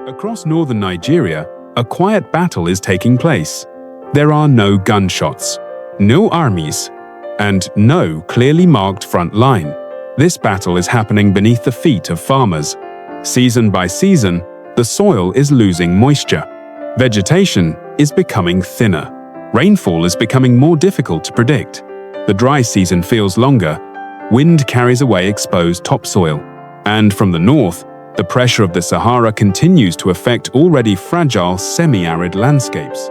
Across northern Nigeria, a quiet battle is taking place. There are no gunshots, no armies, and no clearly marked front line. This battle is happening beneath the feet of farmers. Season by season, the soil is losing moisture. Vegetation is becoming thinner. Rainfall is becoming more difficult to predict. The dry season feels longer. Wind carries away exposed topsoil. And from the north, the pressure of the Sahara continues to affect already fragile semi-arid landscapes.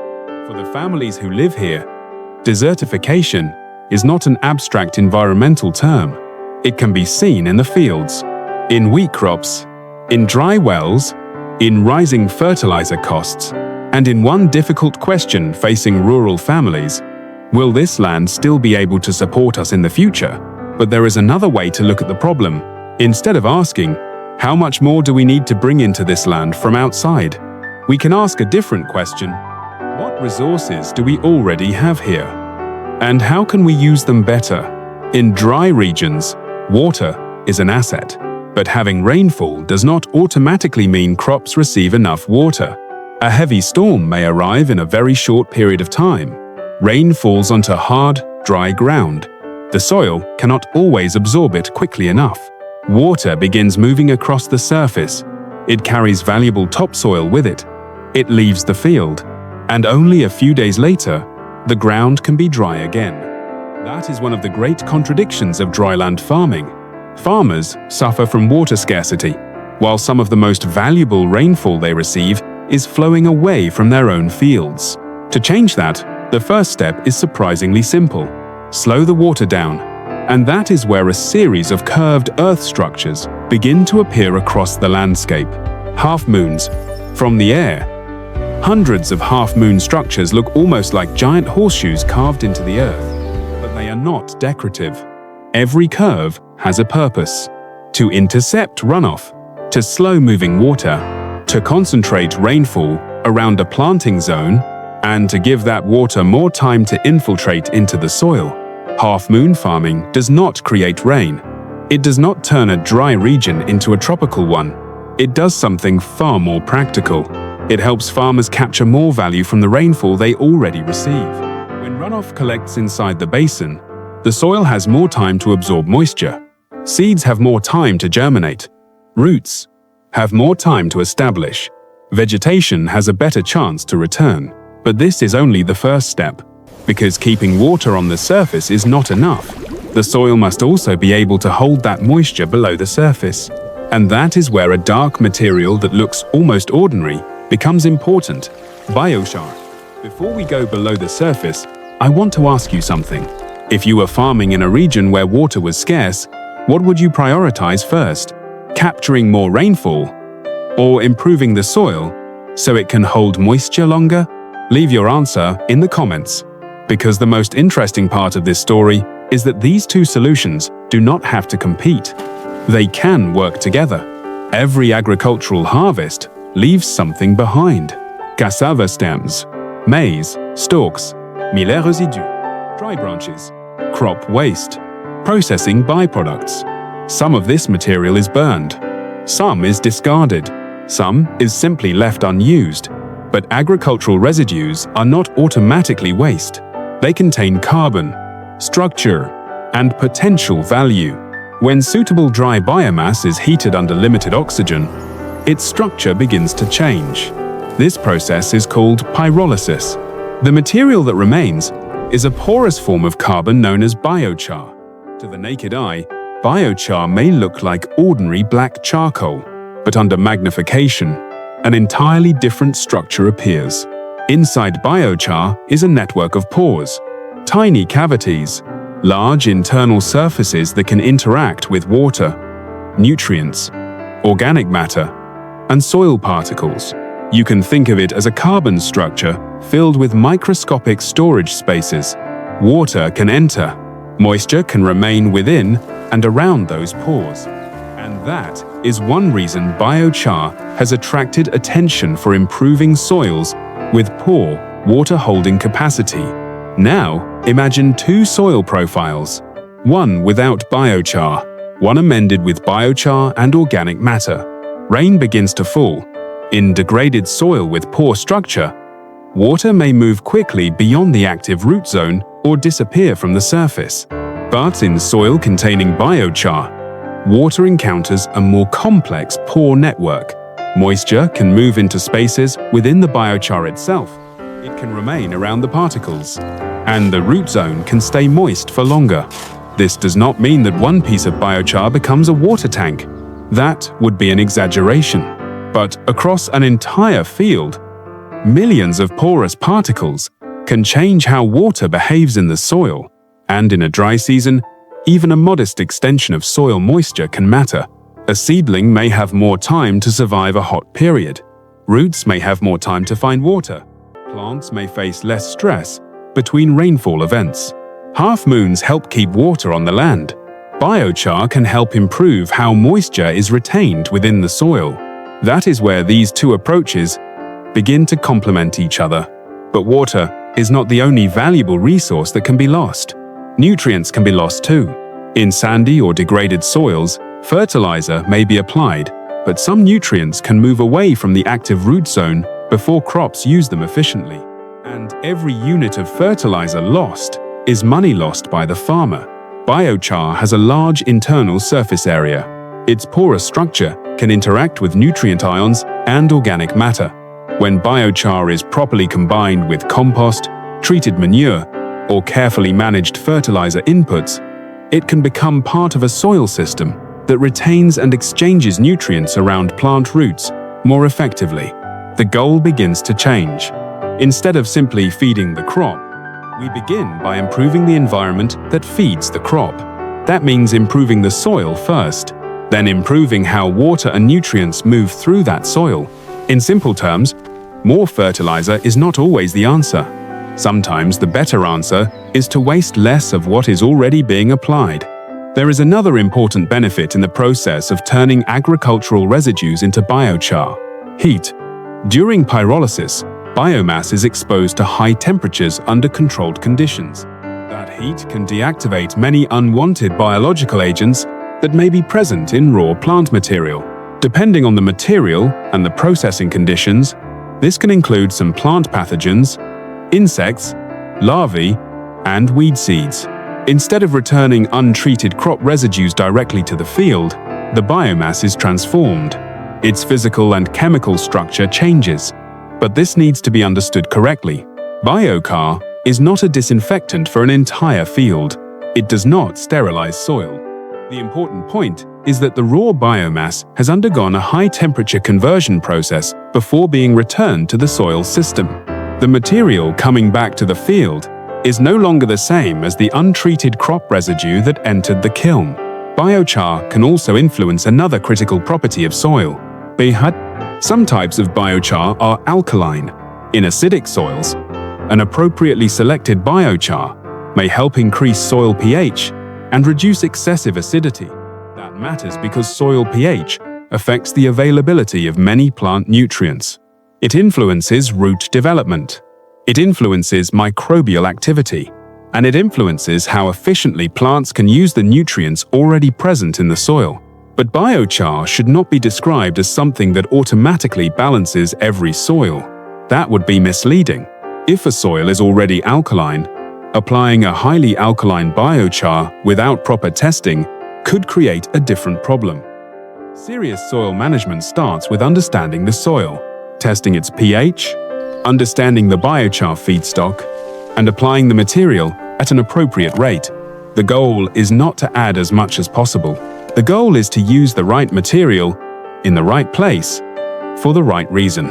For the families who live here, desertification is not an abstract environmental term. It can be seen in the fields, in wheat crops, in dry wells, in rising fertilizer costs, and in one difficult question facing rural families: will this land still be able to support us in the future? But there is another way to look at the problem. Instead of asking, how much more do we need to bring into this land from outside? We can ask a different question. What resources do we already have here? And how can we use them better? In dry regions, water is an asset. But having rainfall does not automatically mean crops receive enough water. A heavy storm may arrive in a very short period of time. Rain falls onto hard, dry ground. The soil cannot always absorb it quickly enough. Water begins moving across the surface. It carries valuable topsoil with it. It leaves the field, and only a few days later, the ground can be dry again. That is one of the great contradictions of dryland farming. Farmers suffer from water scarcity, while some of the most valuable rainfall they receive is flowing away from their own fields. To change that, the first step is surprisingly simple: slow the water down. And that is where a series of curved earth structures begin to appear across the landscape. Half-moons. From the air, hundreds of half-moon structures look almost like giant horseshoes carved into the earth. But they are not decorative. Every curve has a purpose: to intercept runoff, to slow moving water, to concentrate rainfall around a planting zone, and to give that water more time to infiltrate into the soil. Half-moon farming does not create rain. It does not turn a dry region into a tropical one. It does something far more practical. It helps farmers capture more value from the rainfall they already receive. When runoff collects inside the basin, the soil has more time to absorb moisture. Seeds have more time to germinate. Roots have more time to establish. Vegetation has a better chance to return. But this is only the first step. Because keeping water on the surface is not enough. The soil must also be able to hold that moisture below the surface. And that is where a dark material that looks almost ordinary becomes important: biochar. Before we go below the surface, I want to ask you something. If you were farming in a region where water was scarce, what would you prioritize first? Capturing more rainfall, or improving the soil so it can hold moisture longer? Leave your answer in the comments. Because the most interesting part of this story is that these two solutions do not have to compete. They can work together. Every agricultural harvest leaves something behind: cassava stems, maize, stalks, millet residues, dry branches, crop waste, processing byproducts. Some of this material is burned. Some is discarded. Some is simply left unused. But agricultural residues are not automatically waste. They contain carbon, structure, and potential value. When suitable dry biomass is heated under limited oxygen, its structure begins to change. This process is called pyrolysis. The material that remains is a porous form of carbon known as biochar. To the naked eye, biochar may look like ordinary black charcoal, but under magnification, an entirely different structure appears. Inside biochar is a network of pores, tiny cavities, large internal surfaces that can interact with water, nutrients, organic matter, and soil particles. You can think of it as a carbon structure filled with microscopic storage spaces. Water can enter, moisture can remain within and around those pores. And that is one reason biochar has attracted attention for improving soils with poor water-holding capacity. Now, imagine two soil profiles, one without biochar, one amended with biochar and organic matter. Rain begins to fall. In degraded soil with poor structure, water may move quickly beyond the active root zone or disappear from the surface. But in soil containing biochar, water encounters a more complex pore network. Moisture can move into spaces within the biochar itself. It can remain around the particles, and the root zone can stay moist for longer. This does not mean that one piece of biochar becomes a water tank. That would be an exaggeration. But across an entire field, millions of porous particles can change how water behaves in the soil, and in a dry season, even a modest extension of soil moisture can matter. A seedling may have more time to survive a hot period. Roots may have more time to find water. Plants may face less stress between rainfall events. Half-moons help keep water on the land. Biochar can help improve how moisture is retained within the soil. That is where these two approaches begin to complement each other. But water is not the only valuable resource that can be lost. Nutrients can be lost too. In sandy or degraded soils, fertilizer may be applied, but some nutrients can move away from the active root zone before crops use them efficiently. And every unit of fertilizer lost is money lost by the farmer. Biochar has a large internal surface area. Its porous structure can interact with nutrient ions and organic matter. When biochar is properly combined with compost, treated manure, or carefully managed fertilizer inputs, it can become part of a soil system that retains and exchanges nutrients around plant roots more effectively. The goal begins to change. Instead of simply feeding the crop, we begin by improving the environment that feeds the crop. That means improving the soil first, then improving how water and nutrients move through that soil. In simple terms, more fertilizer is not always the answer. Sometimes the better answer is to waste less of what is already being applied. There is another important benefit in the process of turning agricultural residues into biochar: heat. During pyrolysis, biomass is exposed to high temperatures under controlled conditions. That heat can deactivate many unwanted biological agents that may be present in raw plant material. Depending on the material and the processing conditions, this can include some plant pathogens, insects, larvae, and weed seeds. Instead of returning untreated crop residues directly to the field, the biomass is transformed. Its physical and chemical structure changes. But this needs to be understood correctly. Biochar is not a disinfectant for an entire field. It does not sterilize soil. The important point is that the raw biomass has undergone a high-temperature conversion process before being returned to the soil system. The material coming back to the field is no longer the same as the untreated crop residue that entered the kiln. Biochar can also influence another critical property of soil: pH. Some types of biochar are alkaline. In acidic soils, an appropriately selected biochar may help increase soil pH and reduce excessive acidity. That matters because soil pH affects the availability of many plant nutrients. It influences root development. It influences microbial activity. And it influences how efficiently plants can use the nutrients already present in the soil. But biochar should not be described as something that automatically balances every soil. That would be misleading. If a soil is already alkaline, applying a highly alkaline biochar without proper testing could create a different problem. Serious soil management starts with understanding the soil, testing its pH, understanding the biochar feedstock, and applying the material at an appropriate rate. The goal is not to add as much as possible. The goal is to use the right material in the right place for the right reason.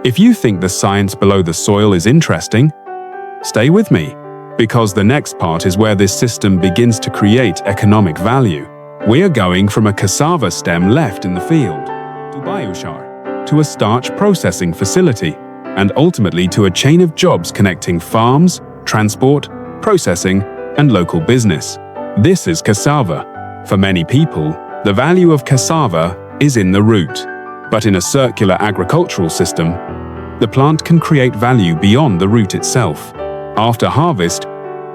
If you think the science below the soil is interesting, stay with me, because the next part is where this system begins to create economic value. We are going from a cassava stem left in the field to biochar, to a starch processing facility, and ultimately to a chain of jobs connecting farms, transport, processing, and local business. This is cassava. For many people, the value of cassava is in the root. But in a circular agricultural system, the plant can create value beyond the root itself. After harvest,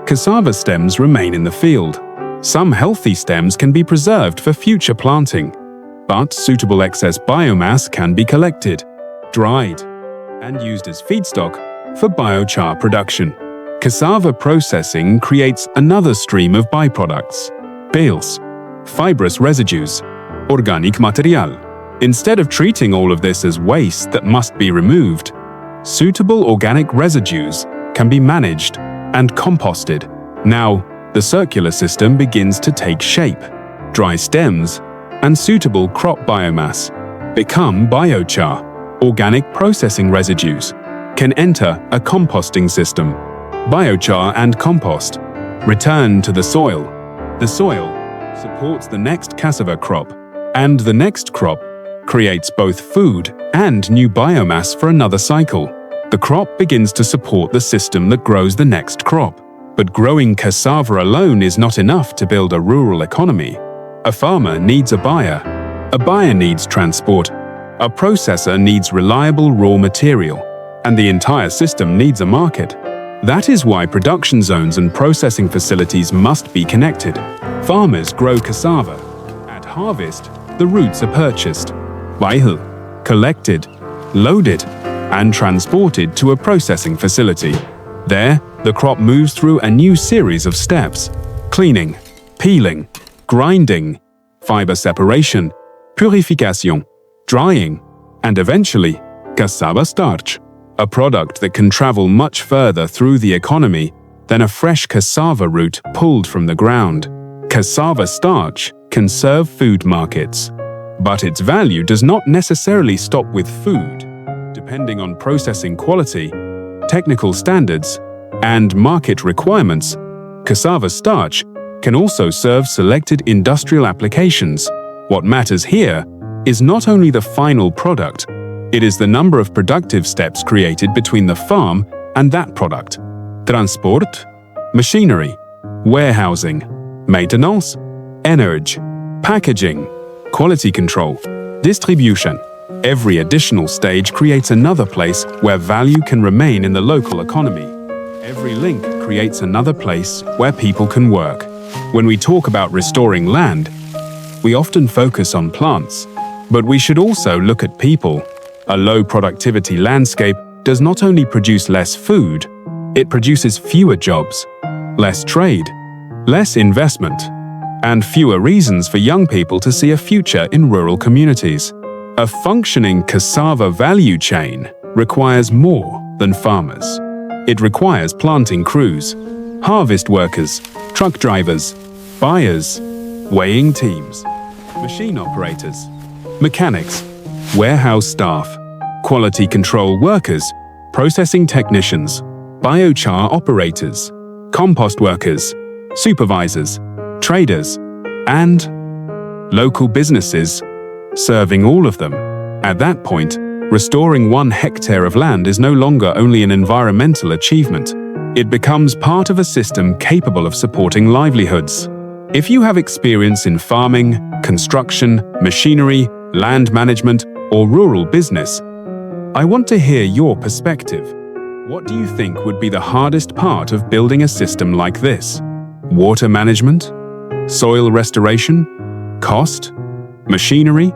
cassava stems remain in the field. Some healthy stems can be preserved for future planting, but suitable excess biomass can be collected. dried, and used as feedstock for biochar production. Cassava processing creates another stream of byproducts: bales, fibrous residues, organic material. Instead of treating all of this as waste that must be removed, suitable organic residues can be managed and composted. Now, the circular system begins to take shape. Dry stems and suitable crop biomass become biochar. Organic processing residues can enter a composting system. Biochar and compost return to the soil. The soil supports the next cassava crop, and the next crop creates both food and new biomass for another cycle. The crop begins to support the system that grows the next crop. But growing cassava alone is not enough to build a rural economy. A farmer needs a buyer needs transport, a processor needs reliable raw material, and the entire system needs a market. That is why production zones and processing facilities must be connected. Farmers grow cassava. At harvest, the roots are purchased, collected, loaded, and transported to a processing facility. There, the crop moves through a new series of steps: cleaning, peeling, grinding, fiber separation, purification, drying, and eventually, cassava starch, a product that can travel much further through the economy than a fresh cassava root pulled from the ground. Cassava starch can serve food markets, but its value does not necessarily stop with food. Depending on processing quality, technical standards, and market requirements, cassava starch can also serve selected industrial applications. What matters here is not only the final product, it is the number of productive steps created between the farm and that product. Transport, machinery, warehousing, maintenance, energy, packaging, quality control, distribution. Every additional stage creates another place where value can remain in the local economy. Every link creates another place where people can work. When we talk about restoring land, we often focus on plants, but we should also look at people. A low-productivity landscape does not only produce less food, it produces fewer jobs, less trade, less investment, and fewer reasons for young people to see a future in rural communities. A functioning cassava value chain requires more than farmers. It requires planting crews, harvest workers, truck drivers, buyers, weighing teams, machine operators, mechanics, warehouse staff, quality control workers, processing technicians, biochar operators, compost workers, supervisors, traders, and local businesses, serving all of them. At that point, restoring 1 hectare of land is no longer only an environmental achievement. It becomes part of a system capable of supporting livelihoods. If you have experience in farming, construction, machinery, land management, or rural business, I want to hear your perspective. What do you think would be the hardest part of building a system like this? Water management? Soil restoration? Cost? Machinery?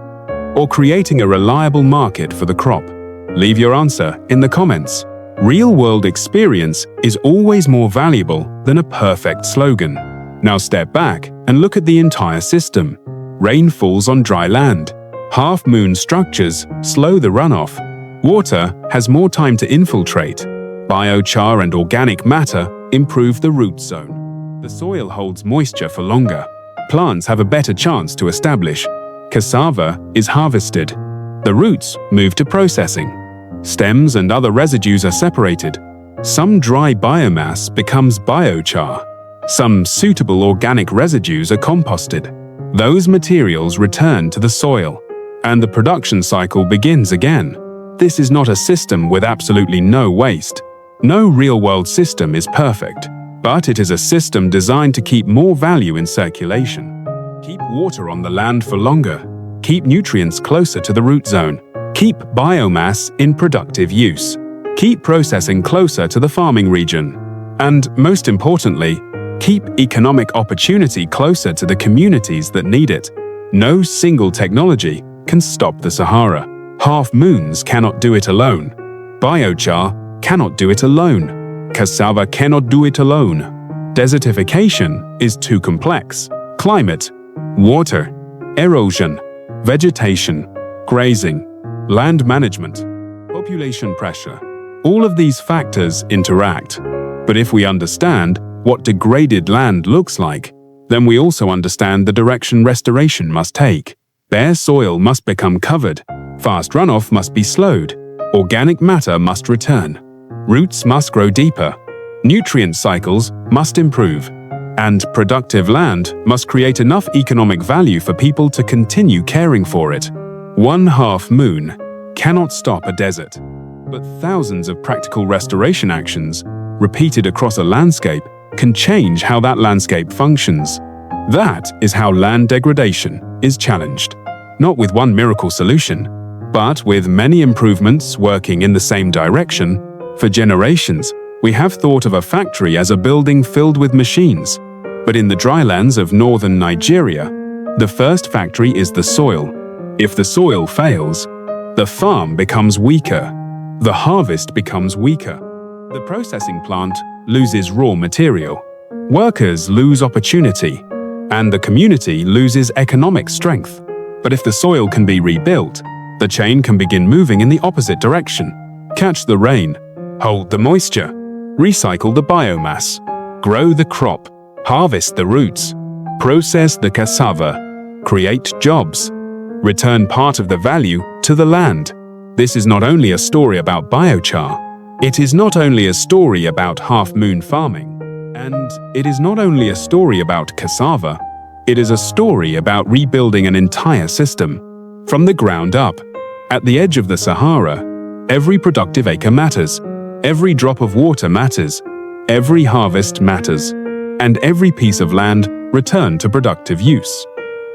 Or creating a reliable market for the crop? Leave your answer in the comments. Real-world experience is always more valuable than a perfect slogan. Now step back and look at the entire system. Rain falls on dry land. Half-moon structures slow the runoff. Water has more time to infiltrate. Biochar and organic matter improve the root zone. The soil holds moisture for longer. Plants have a better chance to establish. Cassava is harvested. The roots move to processing. Stems and other residues are separated. Some dry biomass becomes biochar. Some suitable organic residues are composted. Those materials return to the soil, and the production cycle begins again. This is not a system with absolutely no waste. No real-world system is perfect, but it is a system designed to keep more value in circulation. Keep water on the land for longer. Keep nutrients closer to the root zone. Keep biomass in productive use. Keep processing closer to the farming region. And most importantly, keep economic opportunity closer to the communities that need it. No single technology can stop the Sahara. Half moons cannot do it alone. Biochar cannot do it alone. Cassava cannot do it alone. Desertification is too complex. Climate, water, erosion, vegetation, grazing, land management, population pressure. All of these factors interact. But if we understand what degraded land looks like, then we also understand the direction restoration must take. Bare soil must become covered. Fast runoff must be slowed. Organic matter must return. Roots must grow deeper. Nutrient cycles must improve. And productive land must create enough economic value for people to continue caring for it. One half moon cannot stop a desert. But thousands of practical restoration actions, repeated across a landscape, can change how that landscape functions. That is how land degradation is challenged. Not with one miracle solution, but with many improvements working in the same direction. For generations, we have thought of a factory as a building filled with machines. But in the drylands of northern Nigeria, the first factory is the soil. If the soil fails, the farm becomes weaker. The harvest becomes weaker. The processing plant loses raw material. Workers lose opportunity. And the community loses economic strength. But if the soil can be rebuilt, the chain can begin moving in the opposite direction. Catch the rain, hold the moisture, recycle the biomass, grow the crop, harvest the roots, process the cassava, create jobs, return part of the value to the land. This is not only a story about biochar, it is not only a story about half-moon farming, and it is not only a story about cassava, it is a story about rebuilding an entire system. From the ground up, at the edge of the Sahara, every productive acre matters, every drop of water matters, every harvest matters, and every piece of land returned to productive use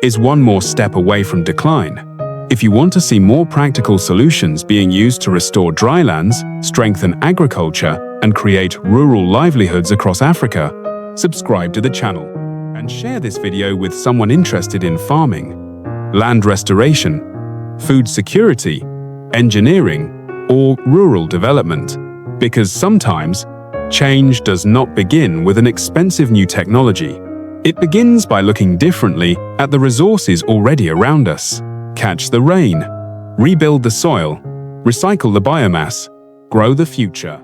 is one more step away from decline. If you want to see more practical solutions being used to restore drylands, strengthen agriculture, and create rural livelihoods across Africa, subscribe to the channel and share this video with someone interested in farming, land restoration, food security, engineering, or rural development. Because sometimes, change does not begin with an expensive new technology. It begins by looking differently at the resources already around us. Catch the rain, rebuild the soil, recycle the biomass, grow the future.